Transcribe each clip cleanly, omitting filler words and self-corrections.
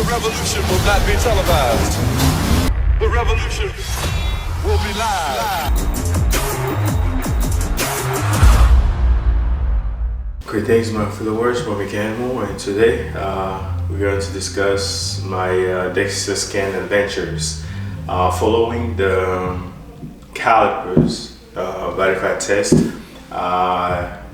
The revolution will not be televised. The revolution will be live. Greetings, my followers, from Meckanimal, and today we're going to discuss my dexascan adventures following the calipers BODYFAT test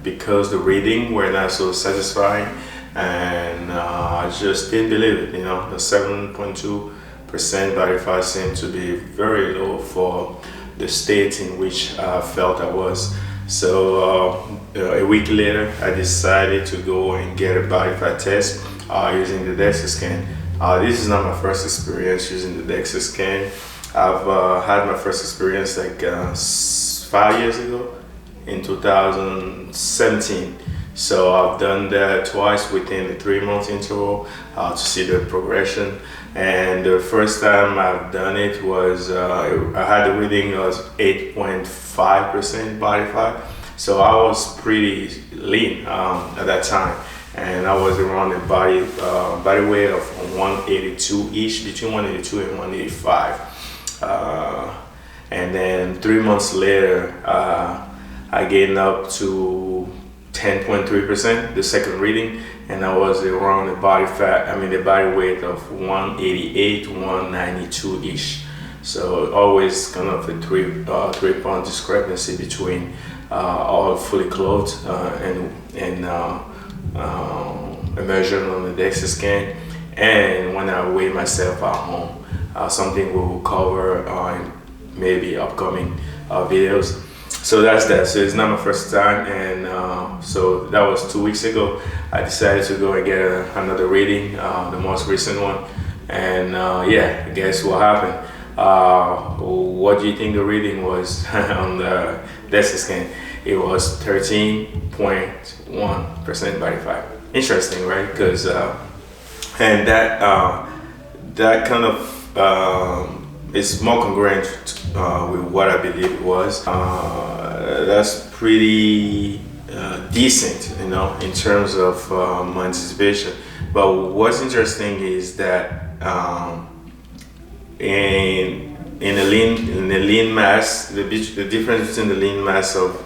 because the reading were not so satisfying, and I just didn't believe it. You know, the 7.2% BODYFAT seemed to be very low for the state in which I felt I was. So a week later, I decided to go and get a BODYFAT test using the DEXA This is not my first experience using the DEXA. I've had my first experience like 5 years ago in 2017. So I've done that twice within the 3-month interval to see the progression. And the first time I've done it was, I had the reading was 8.5% BODYFAT. So I was pretty lean at that time. And I was around the body weight of 182-ish, between 182 and 185. And then 3 months later, I gained up to 10.3%, the second reading, and I was around the body weight of 188 to 192-ish. So always kind of a 3-pound discrepancy between all fully clothed and measured on the DEXA and when I weigh myself at home. Something we will cover in maybe upcoming videos. So that's that. So it's not my first time, and so that was 2 weeks ago. I decided to go and get another reading, the most recent one, and yeah, guess what happened? What do you think the reading was on the DEXA? It was 13.1% BODYFAT. Interesting, right? Because and that kind of is more congruent with what I believe it was. That's pretty decent, you know, in terms of my anticipation. But what's interesting is that in the lean mass, the difference between the lean mass of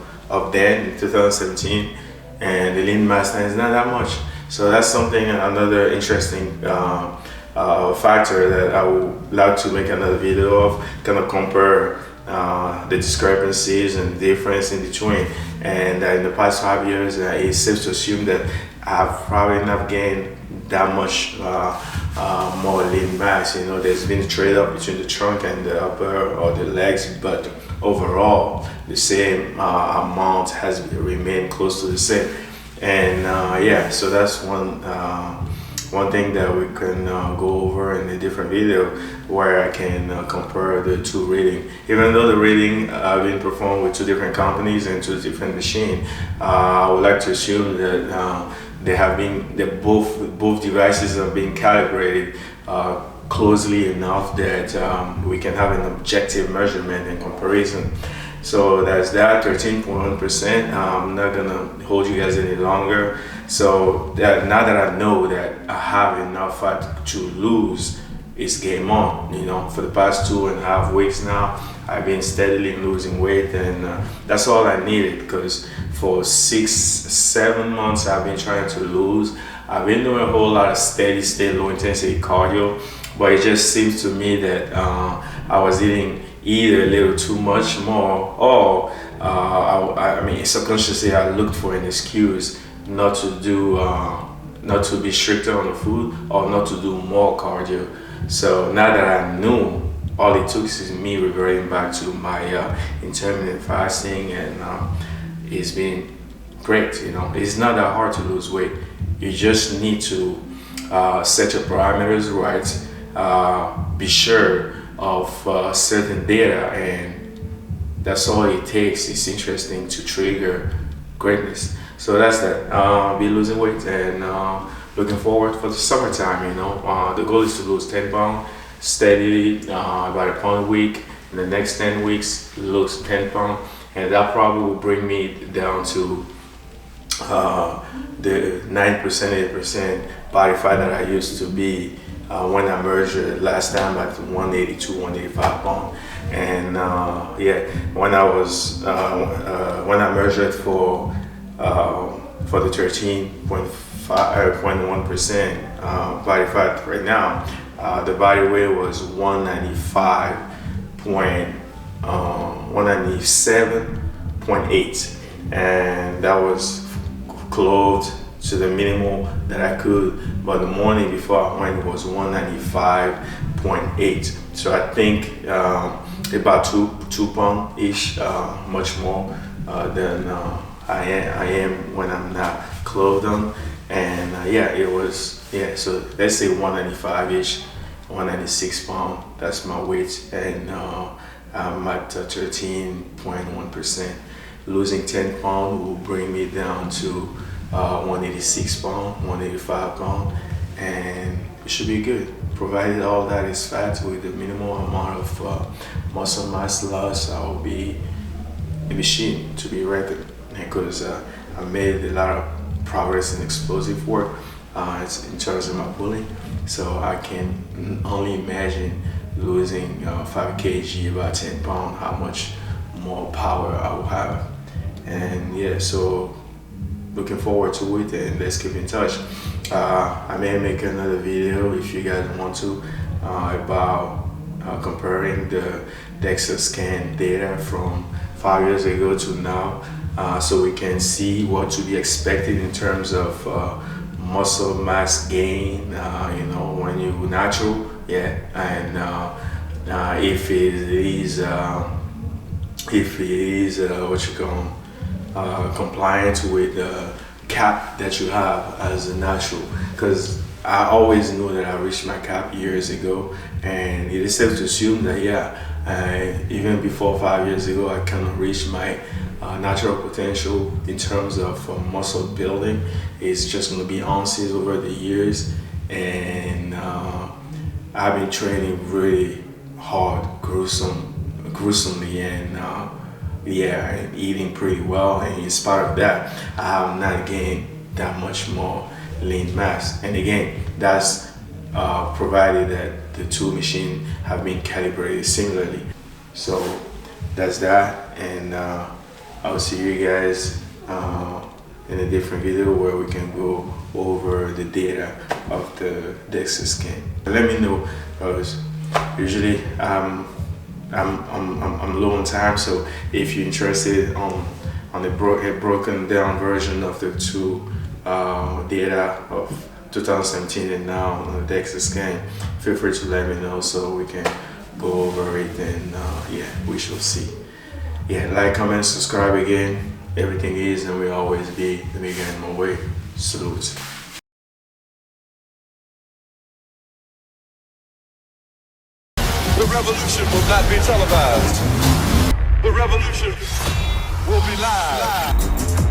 then in 2017 and the lean mass now is not that much. So that's something, another interesting factor that I would like to make another video of, kind of compare the discrepancies and difference in between. And in the past 5 years, it's safe to assume that I've probably not gained that much more lean mass. You know, there's been a trade-off between the trunk and the upper or the legs, but overall the same amount has remained close to the same. And yeah, so that's one thing that we can go over in a different video, where I can compare the two reading. Even though the reading have been performed with two different companies and two different machines, I would like to assume that both devices are being calibrated closely enough that we can have an objective measurement and comparison. So that's that, 13.1%. I'm not gonna hold you guys any longer. So now that I know that I have enough fat to lose, it's game on. You know, for the past 2.5 weeks now, I've been steadily losing weight, and that's all I needed, because for 6-7 months I've been trying to lose. I've been doing a whole lot of steady state low intensity cardio, but it just seems to me that I was eating either a little too much more, or I mean subconsciously I looked for an excuse not to be stricter on the food, or not to do more cardio. So now that I knew, all it took is me reverting back to my intermittent fasting, and it's been great. You know, it's not that hard to lose weight. You just need to set your parameters right, be sure of certain data, and that's all it takes. It's interesting to trigger greatness. So that's that. Be losing weight, and looking forward for the summertime. You know, the goal is to lose 10 pounds steadily, about 1 pound a week. In the next 10 weeks, lose 10 pounds, and that probably will bring me down to the 9%, 8% body fat that I used to be when I measured last time at 182, 185 pounds. And yeah, when I measured for the 13.1% body fat right now, the body weight was 197.8, and that was close to the minimum that I could. But the morning before I went, it was 195.8. So I think about 2 pounds ish, much more than I am when I'm not clothed on. And yeah, it was, yeah, so let's say 195 ish, 196 pounds. That's my weight, and I'm at 13.1%. Losing 10 pounds will bring me down to 186 pounds, 185 pounds, and it should be good, provided all that is fat with the minimal amount of muscle mass loss. I will be a machine to be reckoned, because I made a lot of progress in explosive work in terms of my pulling. So I can only imagine losing 5 kg, about 10 pounds, how much more power I will have. And yeah, so looking forward to it, and let's keep in touch. I may make another video if you guys want to about comparing the DEXA scan data from 5 years ago to now, so we can see what to be expected in terms of muscle mass gain, you know, when you're natural, yeah, and if it is what you call compliant with the cap that you have as a natural, because I always knew that I reached my cap years ago, and it is safe to assume that yeah, even before 5 years ago I kind of reached my natural potential in terms of muscle building. It's just going to be ounces over the years, and I've been training really hard, gruesomely, and yeah, and eating pretty well, and in spite of that, I have not gained that much more lean mass. And again, that's provided that the two machines have been calibrated similarly. So that's that, and I'll see you guys in a different video where we can go over the data of the DEXA scan. Let me know, because usually I'm low on time, so if you're interested on a broken down version of the two data of 2017 and now on the DEXA scan, feel free to let me know so we can go over it, and yeah, we shall see. Yeah, like, comment, subscribe again. Everything is and will always be the Meckanimal way. Salute. The revolution will not be televised. The revolution will be live.